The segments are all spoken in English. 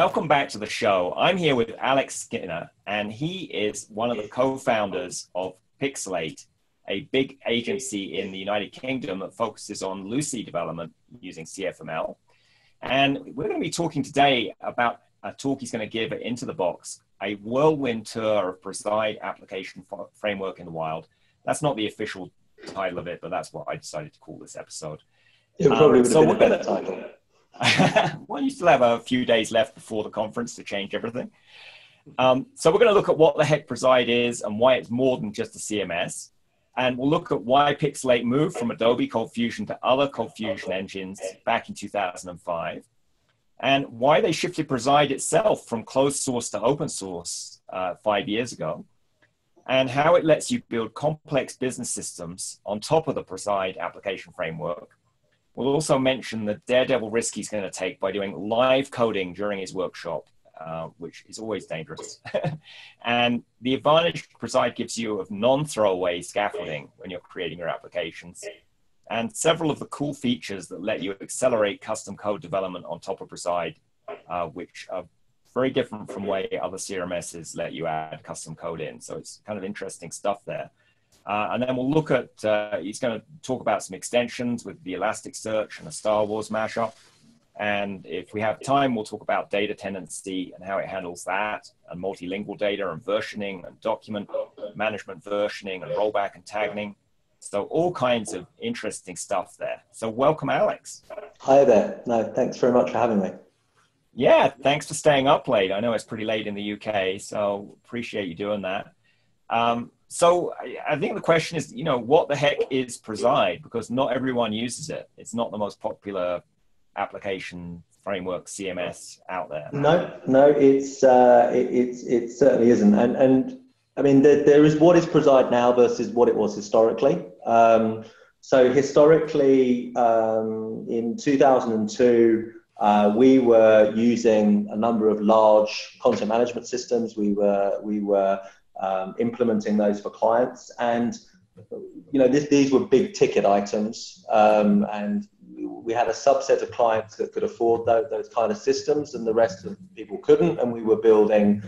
welcome back to the show. I'm here with Alex Skinner, and he is one of the co-founders of Pixelate, a big agency in the United Kingdom that focuses on Lucee development using CFML. And we're going to be talking today about a talk he's going to give at Into the Box, a whirlwind tour of Preside application framework in the wild. That's not the official title of it, but that's what I decided to call this episode. It probably would have been a better title. Well, you still have a few days left before the conference to change everything. So we're going to look at what the heck Preside is and why it's more than just a CMS. And we'll look at why Pixelate moved from Adobe ColdFusion to other ColdFusion engines back in 2005, and why they shifted Preside itself from closed source to open source 5 years ago, and how it lets you build complex business systems on top of the Preside application framework. We'll also mention the daredevil risk he's going to take by doing live coding during his workshop, which is always dangerous. And the advantage Preside gives you of non-throwaway scaffolding when you're creating your applications, and several of the cool features that let you accelerate custom code development on top of Preside, which are very different from way other CMSs let you add custom code in. So it's kind of interesting stuff there. And then we'll look at, he's going to talk about some extensions with the Elasticsearch and a Star Wars mashup. And if we have time, we'll talk about data tenancy and how it handles that, and multilingual data and versioning and document management versioning and rollback and tagging. So all kinds of interesting stuff there. So welcome, Alex. Hi there. No, thanks very much for having me. Yeah, thanks for staying up late. I know it's pretty late in the UK, so appreciate you doing that. So I think the question is, what the heck is Preside? Because not everyone uses it. It's not the most popular application framework CMS out there. No, it certainly isn't. And I mean, there is what is Preside now versus what it was historically. So historically, in 2002, we were using a number of large content management systems. We were implementing those for clients, and these were big ticket items, and we had a subset of clients that could afford those kind of systems, and the rest of people couldn't. And we were building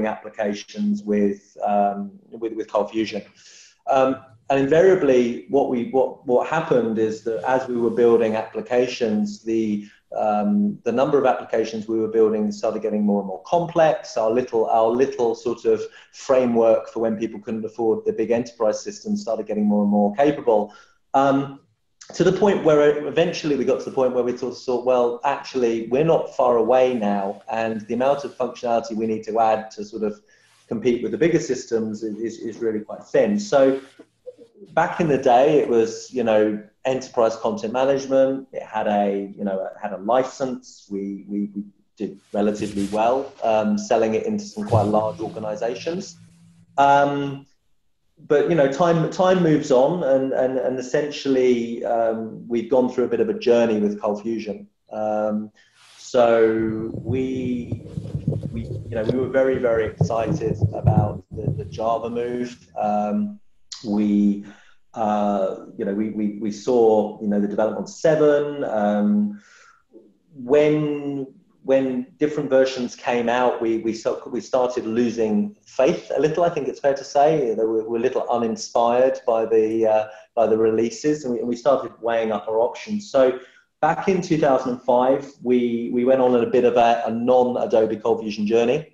applications with ColdFusion. And invariably, what happened is that as we were building applications, the number of applications we were building started getting more and more complex. Our little sort of framework for when people couldn't afford the big enterprise systems started getting more and more capable. To the point where eventually we got to the point where we sort of thought, well, actually, we're not far away now, and the amount of functionality we need to add to sort of compete with the bigger systems is really quite thin. So back in the day, it was, enterprise content management. It had a license. We did relatively well, selling it into some quite large organizations. But time moves on, and essentially we've gone through a bit of a journey with ColdFusion. So we were very, very excited about the Java move. We saw the development on 7. When different versions came out, we started losing faith a little. I think it's fair to say that we're a little uninspired by the releases, and we started weighing up our options. So back in 2005, we went on a bit of a non-Adobe ColdFusion journey,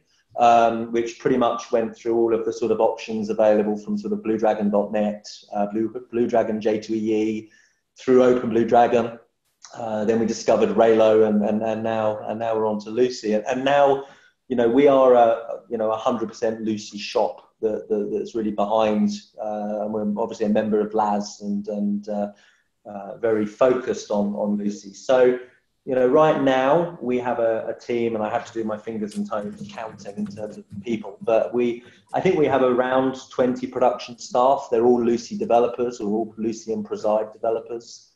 which pretty much went through all of the sort of options available from sort of BlueDragon.net, BlueDragon J2EE, through Open BlueDragon. Then we discovered Railo, and now we're on to Lucee, and now we are a 100% Lucee shop that's really behind, and we're obviously a member of LAS and very focused on Lucee. So right now we have a team, and I have to do my fingers and toes counting in terms of people, but I think we have around 20 production staff. They're all Lucee developers, or all Lucee and Preside developers.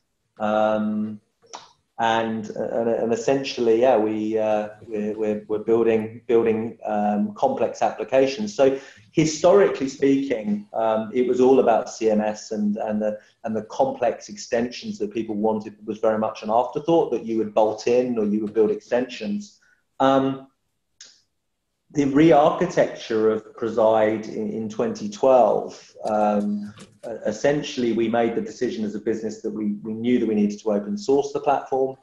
And essentially, yeah, we're building complex applications. So historically speaking, it was all about CMS, and the complex extensions that people wanted was very much an afterthought that you would bolt in or you would build extensions. The re-architecture of Preside in 2012, essentially we made the decision as a business that we knew that we needed to open source the platform.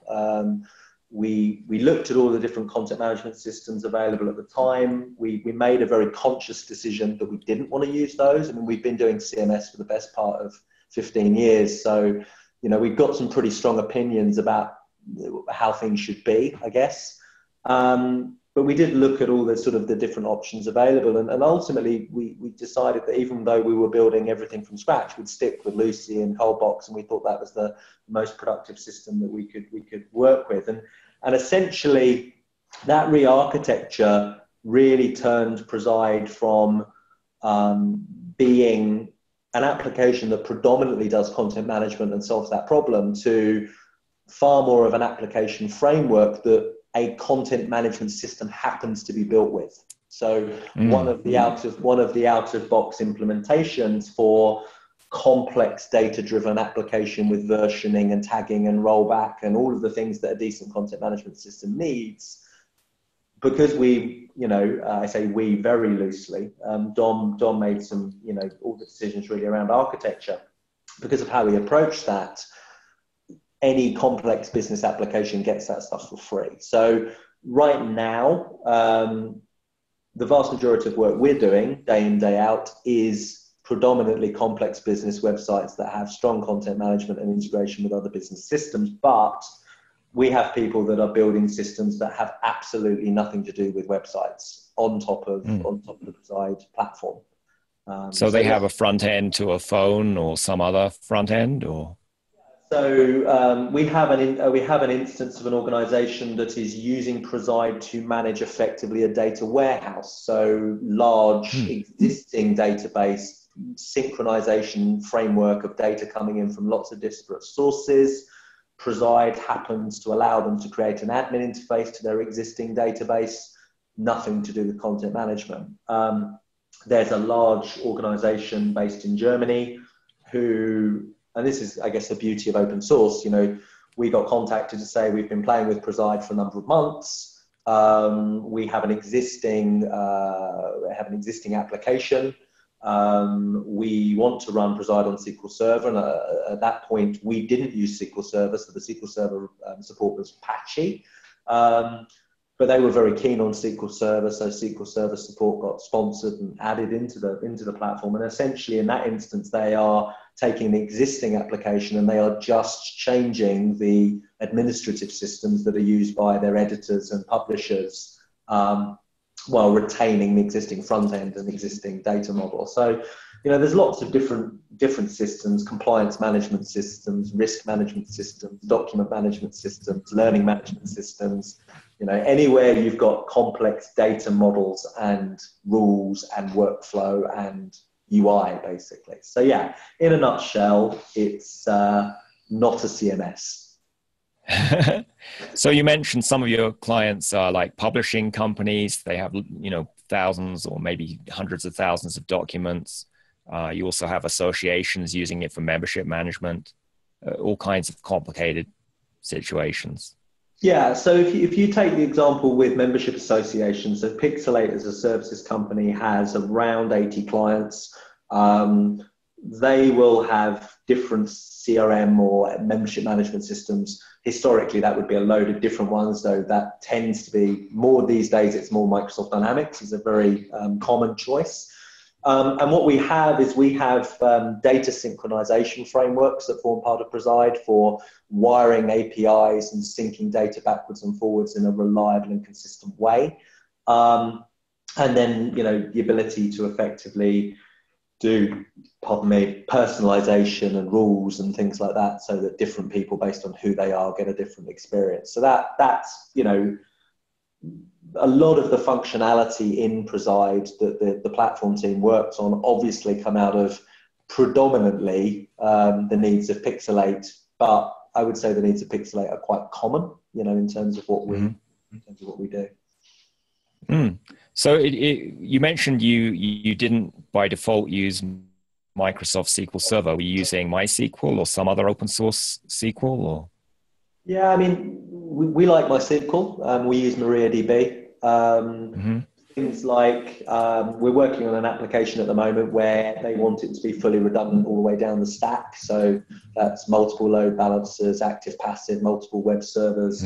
We looked at all the different content management systems available at the time. We made a very conscious decision that we didn't want to use those. I mean, we've been doing CMS for the best part of 15 years. So, we've got some pretty strong opinions about how things should be, I guess. But we did look at all the sort of the different options available. And ultimately, we decided that even though we were building everything from scratch, we'd stick with Lucee and ColdBox. And we thought that was the most productive system that we could work with. And essentially, that re-architecture really turned Preside from being an application that predominantly does content management and solves that problem to far more of an application framework that a content management system happens to be built with. So one of the out of box implementations for complex data-driven application with versioning and tagging and rollback and all of the things that a decent content management system needs. Because we, I say we very loosely, Dom made some, all the decisions really around architecture. Because of how we approach that, any complex business application gets that stuff for free. So right now, the vast majority of work we're doing day in, day out is predominantly complex business websites that have strong content management and integration with other business systems. But we have people that are building systems that have absolutely nothing to do with websites on top of the Preside platform. So they have a front end to a phone or some other front end, or? So we have an instance of an organization that is using Preside to manage effectively a data warehouse. So large existing database synchronization framework of data coming in from lots of disparate sources. Preside happens to allow them to create an admin interface to their existing database, nothing to do with content management. There's a large organization based in Germany who, and this is, I guess, the beauty of open source. We got contacted to say we've been playing with Preside for a number of months. We have an existing application. We want to run Preside on SQL Server, and at that point, we didn't use SQL Server, so the SQL Server support was patchy. But they were very keen on SQL Server, so SQL Server support got sponsored and added into the platform. And essentially, in that instance, they are taking the existing application and they are just changing the administrative systems that are used by their editors and publishers, while retaining the existing front end and existing data model. So, there's lots of different systems: compliance management systems, risk management systems, document management systems, learning management systems. Anywhere you've got complex data models and rules and workflow and UI, basically. So yeah, in a nutshell, it's not a CMS. So you mentioned some of your clients are like publishing companies. They have, thousands or maybe hundreds of thousands of documents. You also have associations using it for membership management, all kinds of complicated situations. Yeah, so if you take the example with membership associations, so Pixelate as a services company has around 80 clients. They will have different CRM or membership management systems. Historically, that would be a load of different ones, though that tends to be more these days. It's more Microsoft Dynamics is a very common choice. And what we have is data synchronization frameworks that form part of Preside for wiring APIs and syncing data backwards and forwards in a reliable and consistent way. And then, the ability to effectively do, personalization and rules and things like that, so that different people, based on who they are, get a different experience. So that's a lot of the functionality in Preside that the platform team works on obviously come out of predominantly the needs of Pixelate, but I would say the needs of Pixelate are quite common, in terms of what we do. So you mentioned you didn't by default use Microsoft SQL Server. Were you using MySQL or some other open source SQL? Or? Yeah, we like MySQL. We use MariaDB. Things like we're working on an application at the moment where they want it to be fully redundant all the way down the stack. So that's multiple load balancers, active, passive, multiple web servers.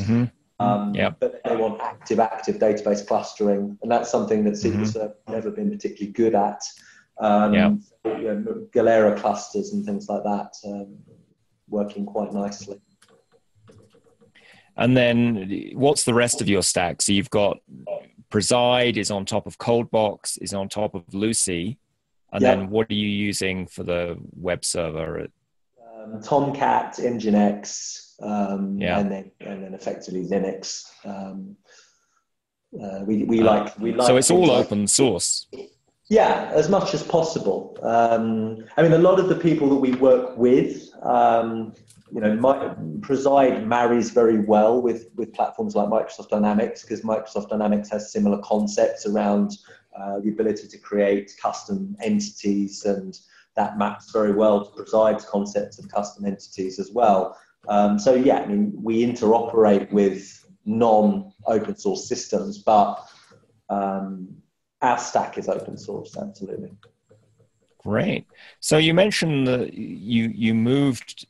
But they want active database clustering, and that's something that SQL Server never been particularly good at. Galera clusters and things like that, working quite nicely. And then what's the rest of your stack? So you've got Preside is on top of ColdBox, is on top of Lucee. And then what are you using for the web server? Tomcat, Nginx, and then effectively Linux. We like. So it's all open source. Yeah, as much as possible. I mean, a lot of the people that we work with, Preside marries very well with platforms like Microsoft Dynamics, because Microsoft Dynamics has similar concepts around the ability to create custom entities, and that maps very well to Preside's concepts of custom entities as well. We interoperate with non-open source systems, but our stack is open source, absolutely. Great. So you mentioned that you moved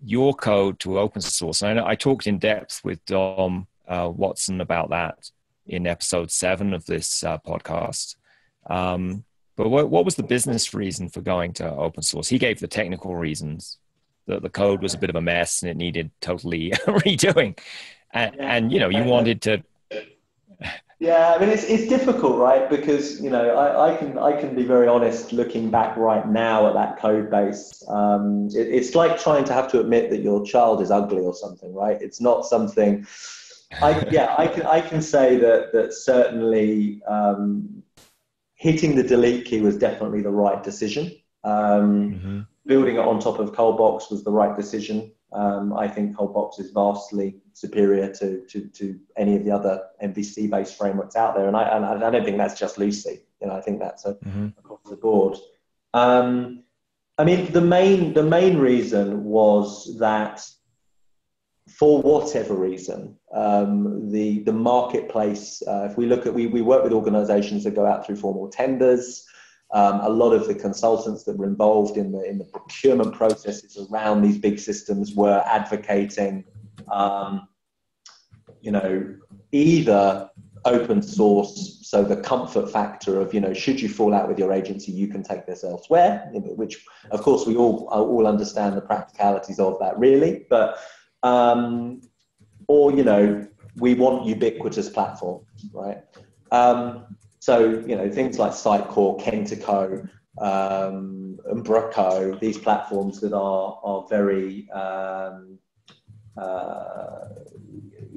your code to open source. I talked in depth with Dom Watson about that in episode 7 of this podcast. But what was the business reason for going to open source? He gave the technical reasons, that the code was a bit of a mess and it needed totally redoing. And you wanted to... Yeah, I mean, it's difficult, right? Because, I can be very honest looking back right now at that code base. It's like trying to have to admit that your child is ugly or something, right? It's not something... I can say that certainly hitting the delete key was definitely the right decision. Building it on top of ColdBox was the right decision. I think ColdBox is vastly superior to any of the other MVC-based frameworks out there, and I don't think that's just Lucee. I think that's across the board. I mean, the main reason was that, for whatever reason, the marketplace. If we look at, we work with organisations that go out through formal tenders. A lot of the consultants that were involved in the procurement processes around these big systems were advocating, either open source, so the comfort factor of, should you fall out with your agency, you can take this elsewhere, which, of course, we all understand the practicalities of that, really. But, we want ubiquitous platforms, right? So, things like Sitecore, Kentico, Umbraco, these platforms that are very,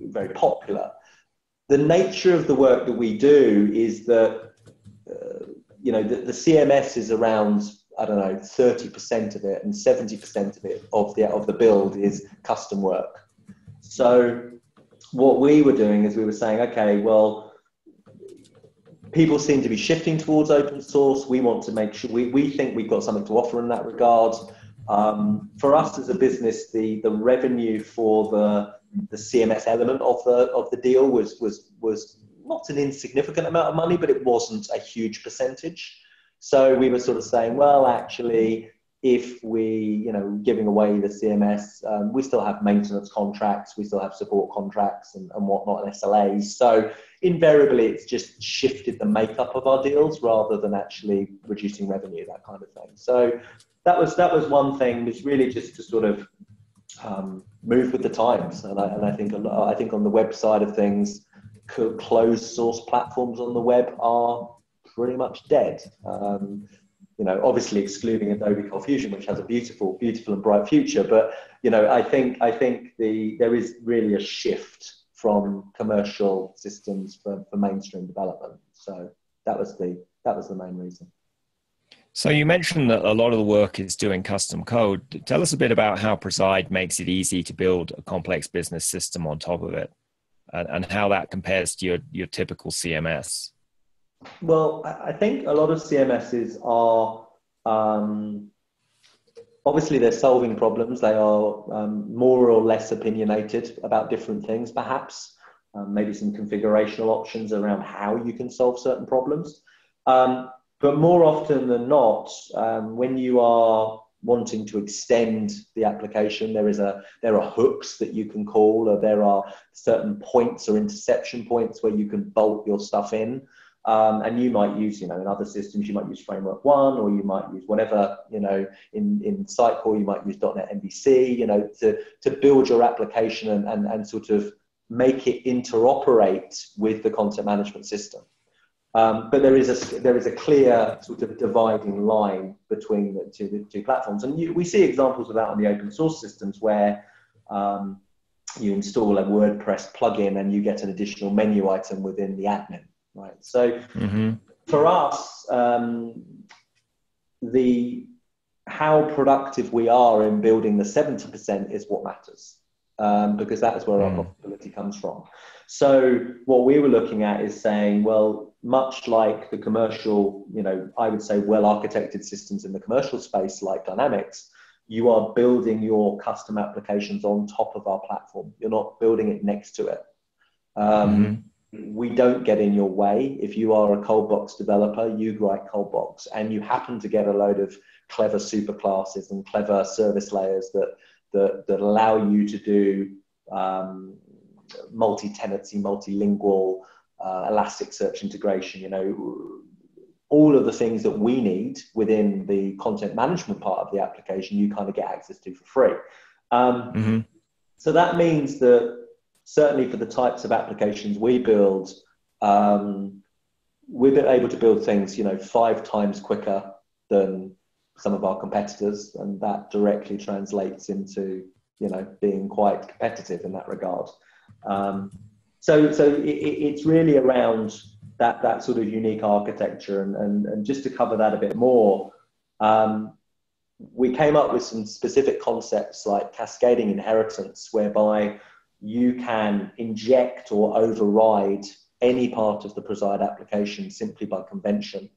very popular. The nature of the work that we do is that, the CMS is around, 30% of it, and 70% of it, of the build, is custom work. So what we were doing is we were saying, okay, well, people seem to be shifting towards open source. We want to make sure we think we've got something to offer in that regard. For us as a business, the revenue for the CMS element of the deal was not an insignificant amount of money, but it wasn't a huge percentage. So we were sort of saying, well, actually, if we, giving away the CMS, we still have maintenance contracts, we still have support contracts and whatnot, and SLAs. So invariably, it's just shifted the makeup of our deals rather than actually reducing revenue, that kind of thing. So that was one thing, was really just to sort of move with the times. And I think on the web side of things, closed source platforms on the web are pretty much dead. Obviously excluding Adobe ColdFusion, which has a beautiful and bright future. But, I think there is really a shift from commercial systems for mainstream development. So that was the main reason. So you mentioned that a lot of the work is doing custom code. Tell us a bit about how Preside makes it easy to build a complex business system on top of it, and how that compares to your typical CMS. Well, I think a lot of CMSs are Obviously, they're solving problems. They are more or less opinionated about different things, perhaps. Maybe some configurational options around how you can solve certain problems. But more often than not, when you are wanting to extend the application, there are hooks that you can call, or there are certain points or interception points where you can bolt your stuff in. And you might use, in other systems, you might use Framework 1, or you might use whatever, in Sitecore, you might use .NET MVC, to build your application and sort of make it interoperate with the content management system. But there is a clear sort of dividing line between the two platforms. And we see examples of that on the open source systems where you install a WordPress plugin and you get an additional menu item within the admin. Right. So for us, how productive we are in building the 70% is what matters, because that is where our profitability comes from. So what we were looking at is saying, well, much like the commercial, I would say well-architected systems in the commercial space like Dynamics, you are building your custom applications on top of our platform. You're not building it next to it. We don't get in your way. If you are a ColdBox developer, you write ColdBox, and you happen to get a load of clever superclasses and clever service layers that allow you to do multi-tenancy, multilingual, Elasticsearch integration, all of the things that we need within the content management part of the application, you kind of get access to for free. So that means that certainly for the types of applications we build, we've been able to build things, 5 times quicker than some of our competitors, and that directly translates into, being quite competitive in that regard. So it's really around that sort of unique architecture, and just to cover that a bit more, we came up with some specific concepts like cascading inheritance, whereby you can inject or override any part of the Preside application simply by convention.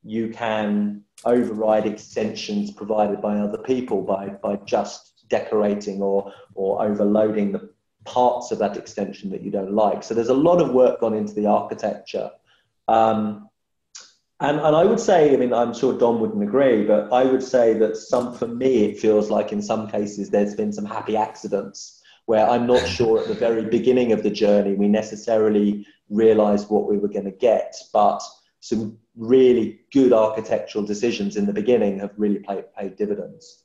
You can override extensions provided by other people by just decorating or overloading the parts of that extension that you don't like. So there's a lot of work gone into the architecture. And I would say, I'm sure Dom wouldn't agree, but I would say that for me, it feels like in some cases there's been some happy accidents where I'm not sure at the very beginning of the journey we necessarily realized what we were going to get, but some really good architectural decisions in the beginning have really paid dividends.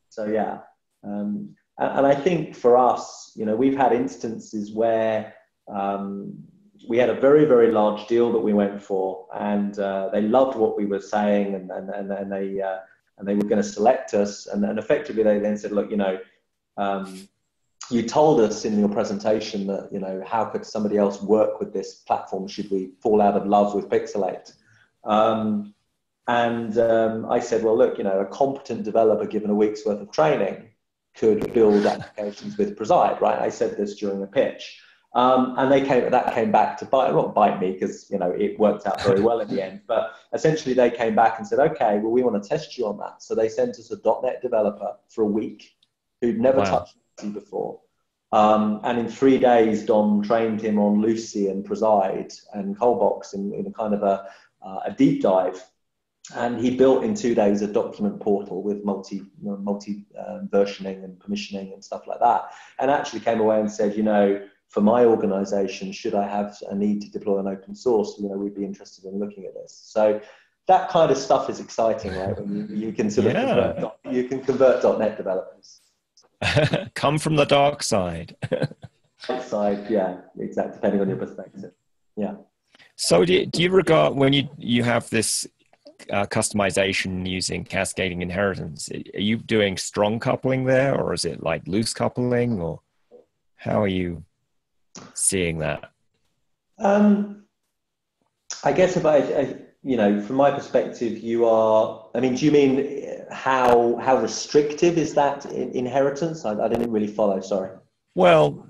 So yeah, and I think for us, we've had instances where we had a very, very large deal that we went for, and they loved what we were saying, and they were going to select us, and effectively they then said, look, you told us in your presentation that, how could somebody else work with this platform should we fall out of love with Pixelate? I said, well, look, a competent developer given a week's worth of training could build applications with Preside, right? I said this during a pitch. And that came back to not bite me, because, it worked out very well in the end. But essentially they came back and said, okay, well, we want to test you on that. So they sent us a .NET developer for a week who'd never touched Lucee before. And in 3 days, Dom trained him on Lucee and Preside and ColdBox in a kind of a deep dive. And he built in 2 days a document portal with multi versioning and permissioning and stuff like that. And actually came away and said, for my organization, should I have a need to deploy an open source, we'd be interested in looking at this. So that kind of stuff is exciting, right? When you can sort of convert .NET developers. Come from the dark side. Side, yeah, exactly, depending on your perspective. Yeah. So do you regard, when you have this customization using cascading inheritance, are you doing strong coupling there, or is it like loose coupling, or how are you seeing that? I guess if from my perspective, you are, do you mean how restrictive is that inheritance? I didn't really follow, sorry. Well,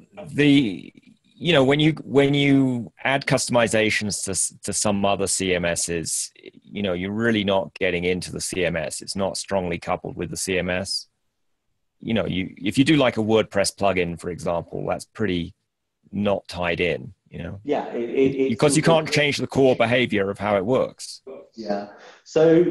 when you add customizations to some other CMSs, you're really not getting into the CMS. It's not strongly coupled with the CMS. If you do like a WordPress plugin, for example, that's pretty not tied in. Yeah, because you can't change the core behavior of how it works. Yeah. So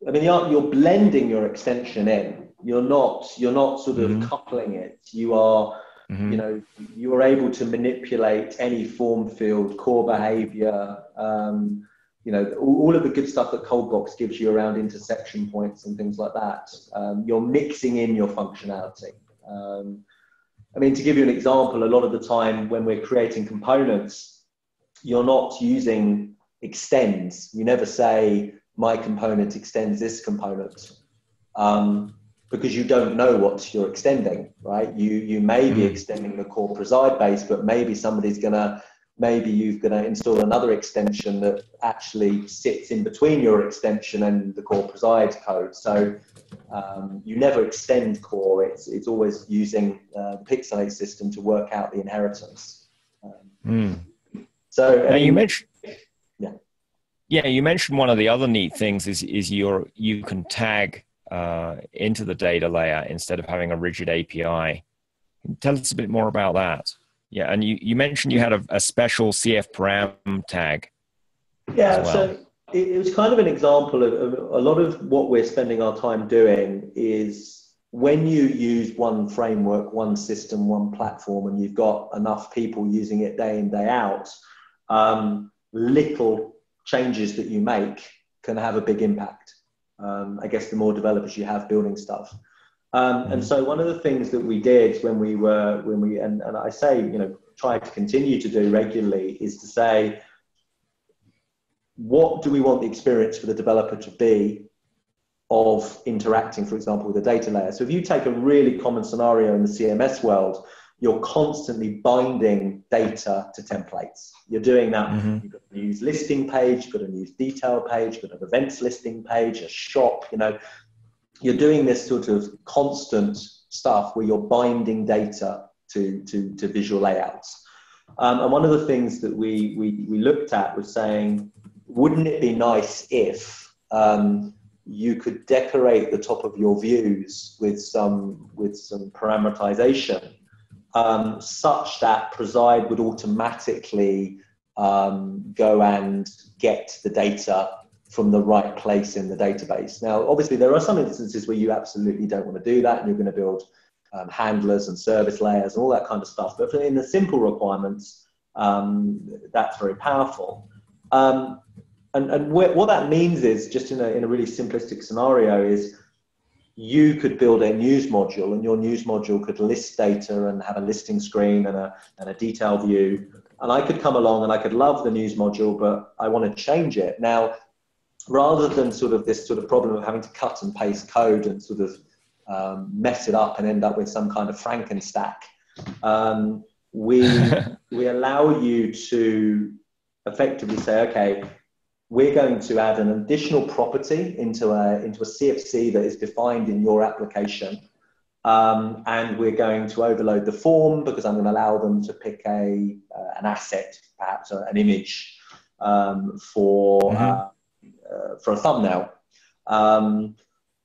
I mean, you're blending your extension in. You're not sort of coupling it. You are, you are able to manipulate any form field, core behavior, all of the good stuff that ColdBox gives you around intersection points and things like that. You're mixing in your functionality. I mean, to give you an example, a lot of the time when we're creating components, you're not using extends. You never say, my component extends this component, because you don't know what you're extending, right? You may be extending the core Preside base, but maybe you've got to install another extension that actually sits in between your extension and the core Preside code. So you never extend core. It's always using the Pixelate system to work out the inheritance. So now you mentioned, you mentioned one of the other neat things is you can tag into the data layer instead of having a rigid API. Tell us a bit more about that. Yeah, and you mentioned you had a special CF param tag. Yeah, as well. So it was kind of an example of a lot of what we're spending our time doing is when you use one framework, one system, one platform, and you've got enough people using it day in, day out, little changes that you make can have a big impact. I guess the more developers you have building stuff. And so one of the things that we did and I say, try to continue to do regularly is to say, what do we want the experience for the developer to be of interacting, for example, with the data layer? So if you take a really common scenario in the CMS world, you're constantly binding data to templates. You're doing that. You've got a news listing page, you've got a news detail page, you've got an events listing page, a shop, You're doing this sort of constant stuff where you're binding data to visual layouts. And one of the things that we looked at was saying, wouldn't it be nice if you could decorate the top of your views with some parameterization, such that Preside would automatically go and get the data from the right place in the database. Now, obviously, there are some instances where you absolutely don't want to do that, and you're going to build handlers and service layers and all that kind of stuff. But in the simple requirements, that's very powerful. And what that means is, just in a really simplistic scenario, is you could build a news module, and your news module could list data and have a listing screen and a detail view. And I could come along and I could love the news module, but I want to change it. Now, rather than this problem of having to cut and paste code and mess it up and end up with some kind of Frankenstack, we allow you to effectively say, okay, we're going to add an additional property into a CFC that is defined in your application, and we're going to overload the form because I'm going to allow them to pick an asset, perhaps an image, for a thumbnail,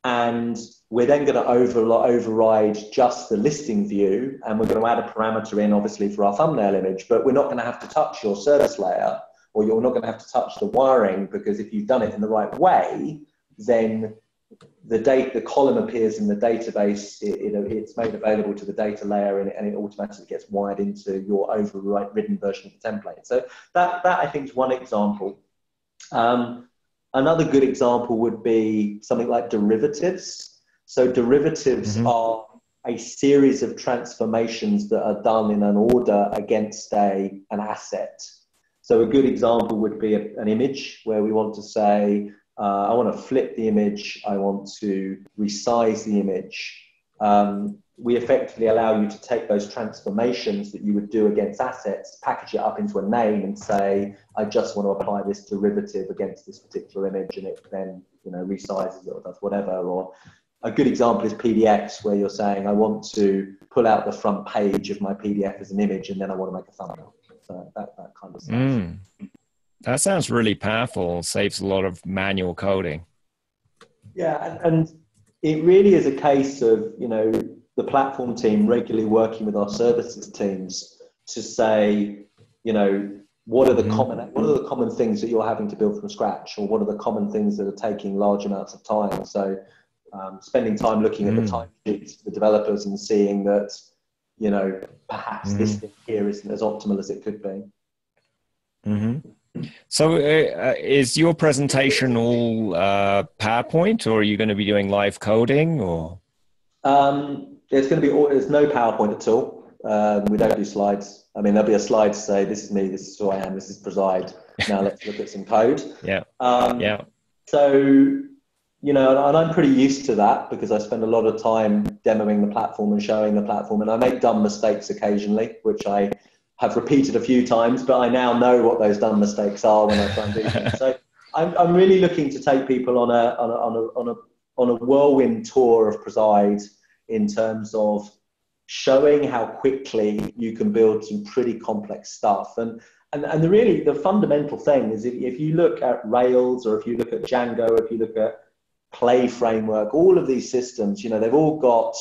and we're then going to override just the listing view, and we're going to add a parameter in, obviously, for our thumbnail image, but we're not going to have to touch your service layer, or you're not going to have to touch the wiring, because if you've done it in the right way, then the column appears in the database, it's made available to the data layer, and it automatically gets wired into your overridden version of the template. So that I think is one example. Another good example would be something like derivatives. So derivatives are a series of transformations that are done in an order against an asset. So a good example would be an image where we want to say, I want to flip the image, I want to resize the image. We effectively allow you to take those transformations that you would do against assets, package it up into a name and say, I just want to apply this derivative against this particular image, and it then resizes it or does whatever. Or a good example is PDX, where you're saying, I want to pull out the front page of my PDF as an image, and then I want to make a thumbnail. So that kind of stuff. That sounds really powerful. Saves a lot of manual coding. Yeah, and it really is a case of, the platform team regularly working with our services teams to say, what are the common things that you're having to build from scratch, or what are the common things that are taking large amounts of time? So spending time looking at the time sheets for the developers and seeing that, perhaps this thing here isn't as optimal as it could be. So is your presentation all PowerPoint, or are you going to be doing live coding, or? It's going to be there's no PowerPoint at all. We don't do slides. I mean, there'll be a slide to say, this is me, this is who I am, this is Preside. Now let's look at some code. So, and I'm pretty used to that because I spend a lot of time demoing the platform and showing the platform, and I make dumb mistakes occasionally, which I have repeated a few times, but I now know what those dumb mistakes are when I try and do things. So I'm really looking to take people on a whirlwind tour of Preside in terms of showing how quickly you can build some pretty complex stuff. And the fundamental thing is, if you look at Rails, or if you look at Django, if you look at Play framework, all of these systems, they've all got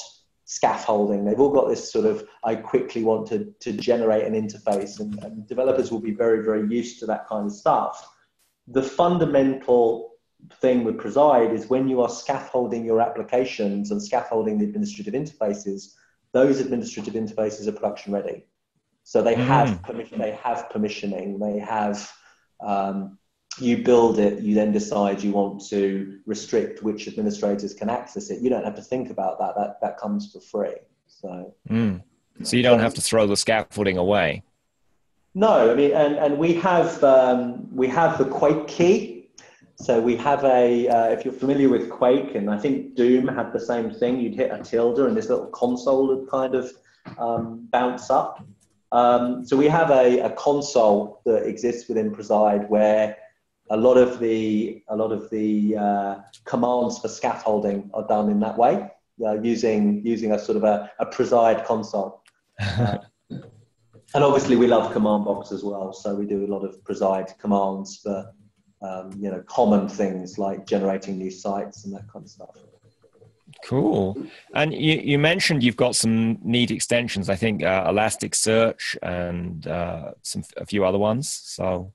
scaffolding. They've all got this sort of, I quickly want to generate an interface, and developers will be very, very used to that kind of stuff. The fundamental thing with Preside is when you are scaffolding your applications and scaffolding the administrative interfaces, those administrative interfaces are production ready. So they have permission, they have permissioning, they have, you build it, you then decide you want to restrict which administrators can access it. You don't have to think about that. That comes for free. So you don't have to throw the scaffolding away. No, I mean, and we have the Quake key. So we have if you're familiar with Quake, and I think Doom had the same thing, you'd hit a tilde and this little console would kind of bounce up. So we have a console that exists within Preside where a lot of the commands for scaffolding are done in that way, using a sort of a Preside console. And obviously we love command box as well. So we do a lot of Preside commands for, common things like generating new sites and that kind of stuff. Cool. And you mentioned you've got some neat extensions, I think Elasticsearch and a few other ones. So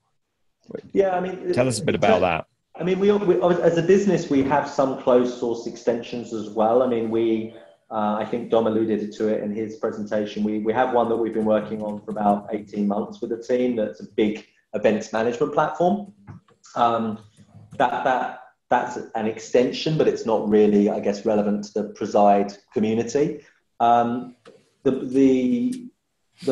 yeah, I mean, tell us a bit about that. I mean, we as a business, we have some closed source extensions as well. I mean, I think Dom alluded to it in his presentation. We have one that we've been working on for about 18 months with the team. That's a big events management platform. That's an extension, but it's not really, I guess, relevant to the Preside community. The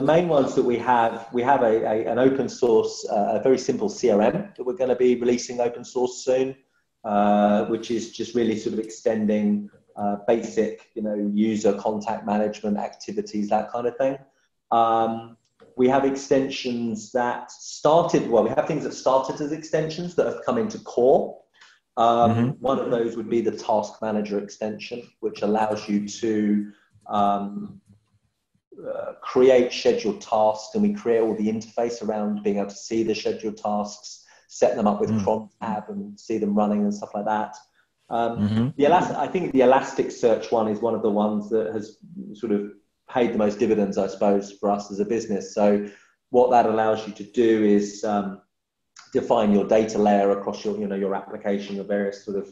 main ones that we have an open source, a very simple CRM that we're going to be releasing open source soon, which is just really sort of extending basic, user contact management activities, that kind of thing. We have extensions that we have things that started as extensions that have come into core. One of those would be the Task Manager extension, which allows you to create scheduled tasks, and we create all the interface around being able to see the scheduled tasks, set them up with cron tab and see them running and stuff like that. I think the Elasticsearch one is one of the ones that has sort of paid the most dividends, I suppose, for us as a business. So what that allows you to do is define your data layer across your application, your various sort of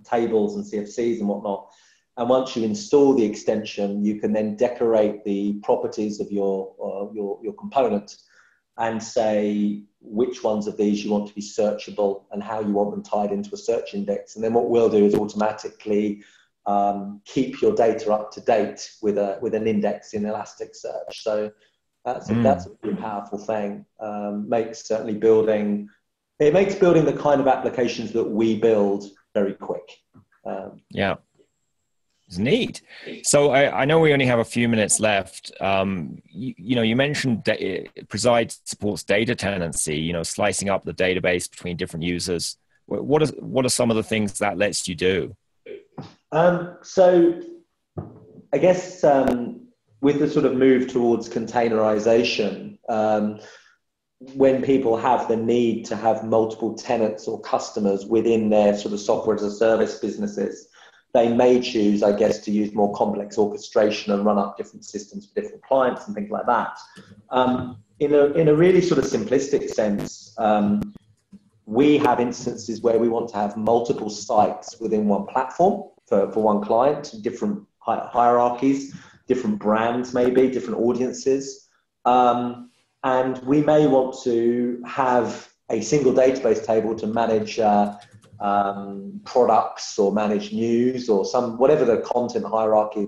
tables and CFCs and whatnot. And once you install the extension, you can then decorate the properties of your component and say which ones of these you want to be searchable and how you want them tied into a search index. And then what we'll do is automatically keep your data up to date with an index in Elasticsearch. So that's a pretty powerful thing. Makes building the kind of applications that we build very quick. Yeah. It's neat. So I know we only have a few minutes left. You mentioned Preside supports data tenancy, slicing up the database between different users. What are some of the things that lets you do? So I guess with the sort of move towards containerization, when people have the need to have multiple tenants or customers within their sort of software as a service businesses, they may choose, I guess, to use more complex orchestration and run up different systems for different clients and things like that. In a really sort of simplistic sense, we have instances where we want to have multiple sites within one platform for one client, different hierarchies, different brands, maybe different audiences. And we may want to have a single database table to manage products or manage news or whatever the content hierarchy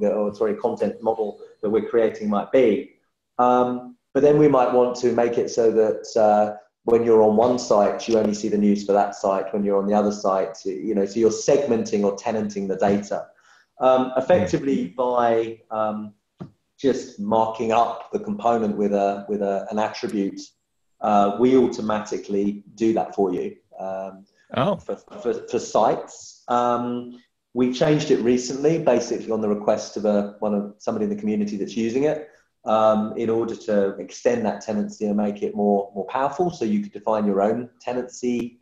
content model that we're creating might be. But then we might want to make it so that when you're on one site, you only see the news for that site. When you're on the other site, so you're segmenting or tenanting the data. Effectively by just marking up the component with an attribute, we automatically do that for you. For sites. We changed it recently, basically on the request of somebody in the community that's using it, in order to extend that tenancy and make it more powerful. So you could define your own tenancy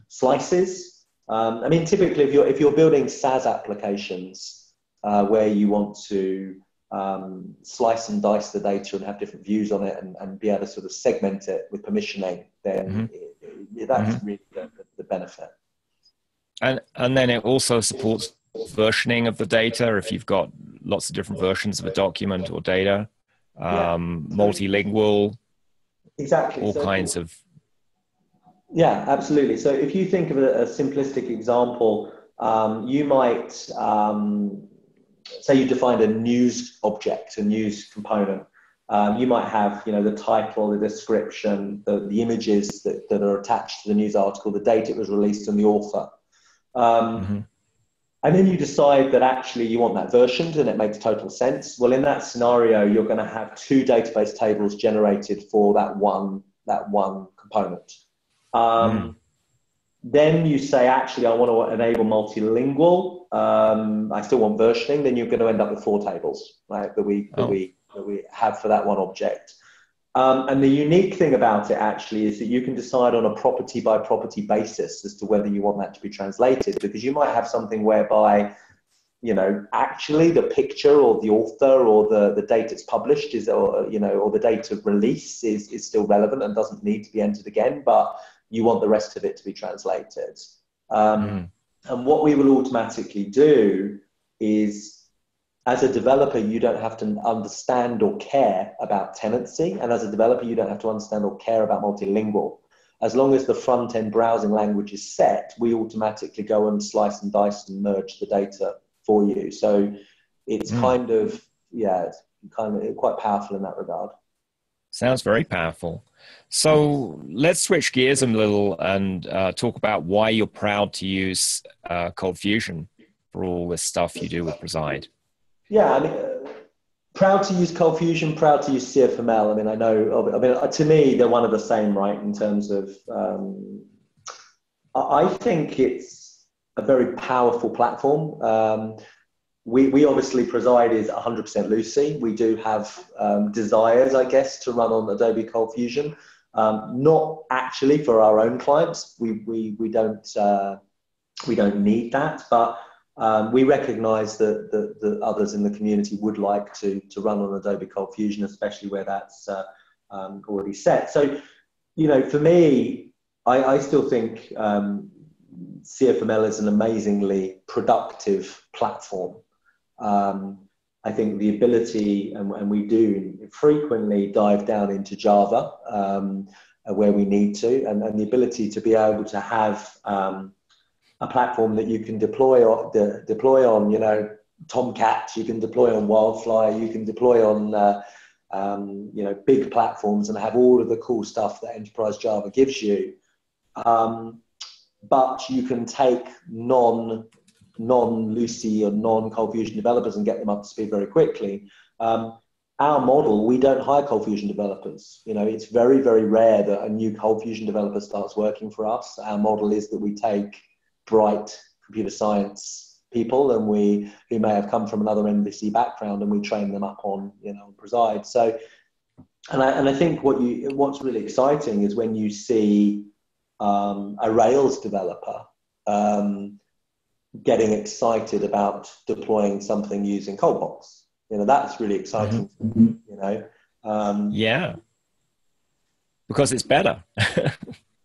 slices. I mean, typically, if you're building SaaS applications where you want to slice and dice the data and have different views on it and be able to sort of segment it with permissioning, then that's really the benefit. And then it also supports versioning of the data if you've got lots of different versions of a document or data, multilingual, exactly, all kinds of. Yeah, absolutely. So if you think of a simplistic example, you might say you defined a news object, a news component. You might have, the title, the description, the images that are attached to the news article, the date it was released, and the author. And then you decide that actually you want that versioned, and it makes total sense. Well, in that scenario, you're going to have two database tables generated for that one component. Then you say, actually, I want to enable multilingual. I still want versioning. Then you're going to end up with 4 tables, right? That we have for that one object. And the unique thing about it actually is that you can decide on a property by property basis as to whether you want that to be translated, because you might have something whereby, actually the picture or the author or the date it's published or the date of release is still relevant and doesn't need to be entered again, but you want the rest of it to be translated. And what we will automatically do is, as a developer, you don't have to understand or care about tenancy. And as a developer, you don't have to understand or care about multilingual. As long as the front-end browsing language is set, we automatically go and slice and dice and merge the data for you. So it's kind of quite powerful in that regard. Sounds very powerful. So let's switch gears a little and talk about why you're proud to use ColdFusion for all this stuff you do with Preside. Yeah, I mean, proud to use ColdFusion, proud to use CFML. I mean, to me, they're one of the same, right? In terms of, I think it's a very powerful platform. We obviously, Preside is 100% Lucee. We do have desires, I guess, to run on Adobe ColdFusion. Not actually for our own clients. We don't need that, but we recognize that others in the community would like to run on Adobe ColdFusion, especially where that's already set. So, for me, I still think CFML is an amazingly productive platform. I think the ability, and we do frequently dive down into Java where we need to, and the ability to be able to have a platform that you can deploy on, Tomcat, you can deploy on Wildfly, you can deploy on, big platforms and have all of the cool stuff that Enterprise Java gives you. But you can take non-Lucee or non-ColdFusion developers and get them up to speed very quickly. Our model, we don't hire ColdFusion developers. It's very, very rare that a new ColdFusion developer starts working for us. Our model is that we take bright computer science people, and who may have come from another MVC background, and we train them up on, Preside. So, and I think what's really exciting is when you see a Rails developer getting excited about deploying something using ColdBox. That's really exciting. Yeah, because it's better.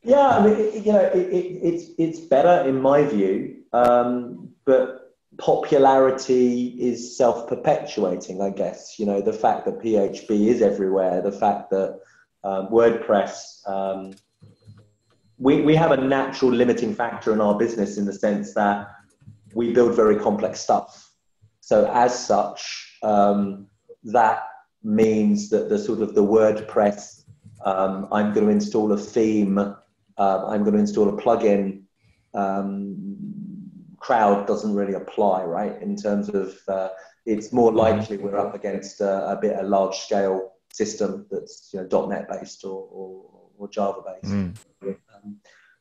Yeah, I mean, it's better in my view, but popularity is self-perpetuating, I guess. The fact that PHP is everywhere, the fact that WordPress, we have a natural limiting factor in our business in the sense that we build very complex stuff. So as such, that means that the WordPress, I'm going to install a theme, I'm going to install a plugin, crowd doesn't really apply, right? In terms of, it's more likely we're up against a large scale system that's .NET based or Java based.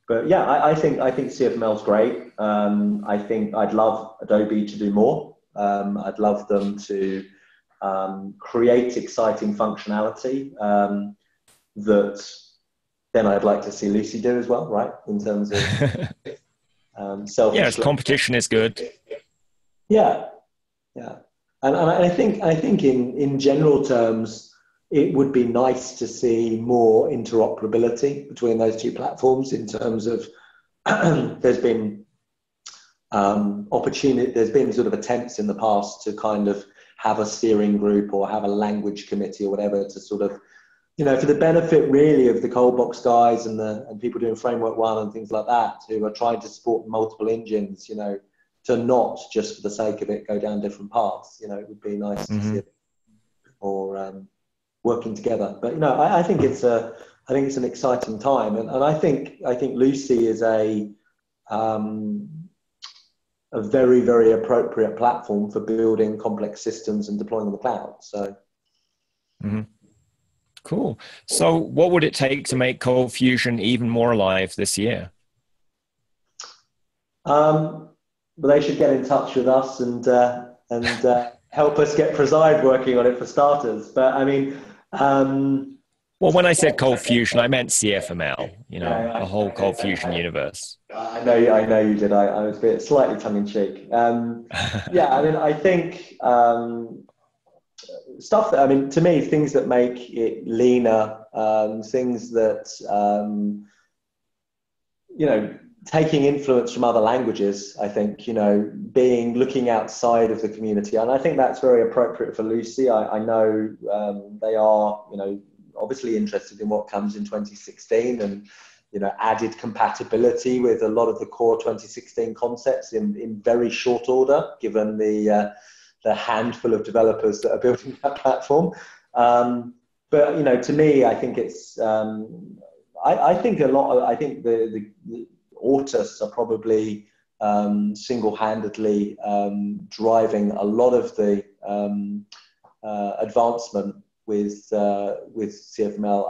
But yeah, I think CFML is great. I think I'd love Adobe to do more. I'd love them to create exciting functionality that then I'd like to see Lucee do as well, right? In terms of self. Competition is good. Yeah. And I think in general terms, it would be nice to see more interoperability between those two platforms in terms of there's been there's been sort of attempts in the past to kind of have a steering group or have a language committee or whatever to sort of, for the benefit really of the ColdBox guys and people doing Framework 1 and things like that, who are trying to support multiple engines, to not just for the sake of it go down different paths. It would be nice to see it more working together. But I think it's an exciting time, and I think Lucee is a very, very appropriate platform for building complex systems and deploying on the cloud. So. Cool. So what would it take to make ColdFusion even more alive this year? Well, they should get in touch with us and help us get Preside working on it for starters. But I mean, well, when I said ColdFusion, I meant CFML. The whole ColdFusion universe. I know you did. I was a bit slightly tongue in cheek. Yeah, I mean, I think stuff that, to me, things that make it leaner, things that taking influence from other languages, I think, looking outside of the community. And I think that's very appropriate for Lucee. I know they are, obviously interested in what comes in 2016 and, added compatibility with a lot of the core 2016 concepts in very short order, given the handful of developers that are building that platform. But, to me, I think it's, I think the Autus are probably single-handedly driving a lot of the advancement with CFML.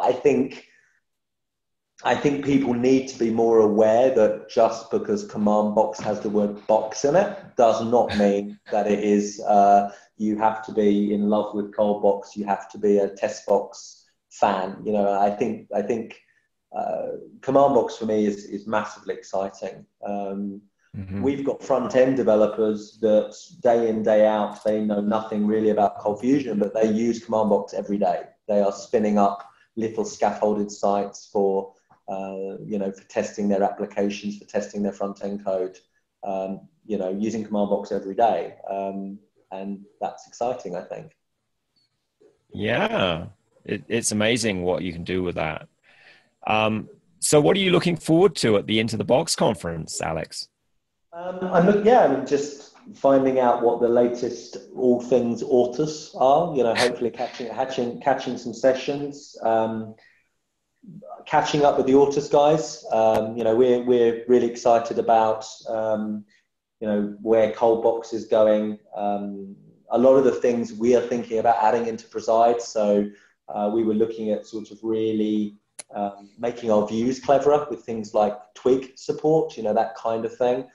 I think people need to be more aware that just because command box has the word box in it does not mean that it is you have to be in love with ColdBox, you have to be a test box fan. I think command box for me is massively exciting. We've got front-end developers that day in, day out, they know nothing really about ColdFusion, but they use command box every day. They are spinning up little scaffolded sites for testing their applications, for testing their front-end code, using command box every day. And that's exciting, I think. Yeah, it's amazing what you can do with that. So what are you looking forward to at the Into the Box conference, Alex? I'm just finding out what the latest all things Autus are, hopefully catching some sessions, catching up with the Autus guys. We're really excited about, where ColdBox is going. A lot of the things we are thinking about adding into Preside. So we were looking at sort of really making our views cleverer with things like twig support, that kind of thing.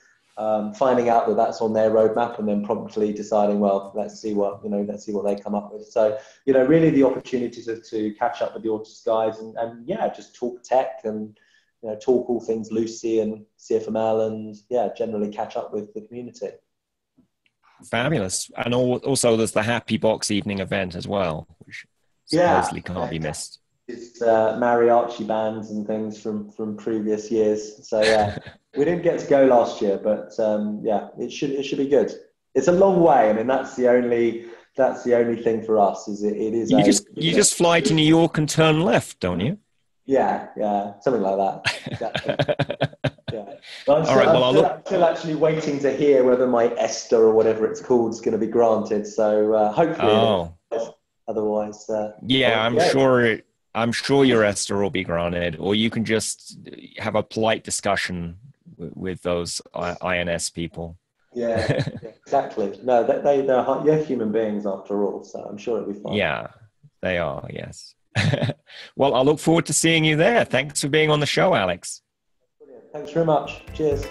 finding out that that's on their roadmap, and then promptly deciding, well, let's see what they come up with. So, really the opportunity to catch up with the Autos guys and just talk tech and, talk all things Lucee and CFML and generally catch up with the community. Fabulous. And also there's the Happy Box evening event as well, which supposedly can't be missed. It's mariachi bands and things from previous years. So we didn't get to go last year, but it should be good. It's a long way. I mean, that's the only thing for us. Is it is you just fly to New York and turn left, don't you? Yeah, something like that. Exactly. Yeah. But I'm still actually waiting to hear whether my ESTA or whatever it's called is going to be granted. So hopefully, otherwise. I'm sure your ESTA will be granted, or you can just have a polite discussion with those INS people. Yeah, exactly. No, they're human beings after all, so I'm sure it'll be fine. Yeah, they are. Yes. Well, I look forward to seeing you there. Thanks for being on the show, Alex. Brilliant. Thanks very much. Cheers.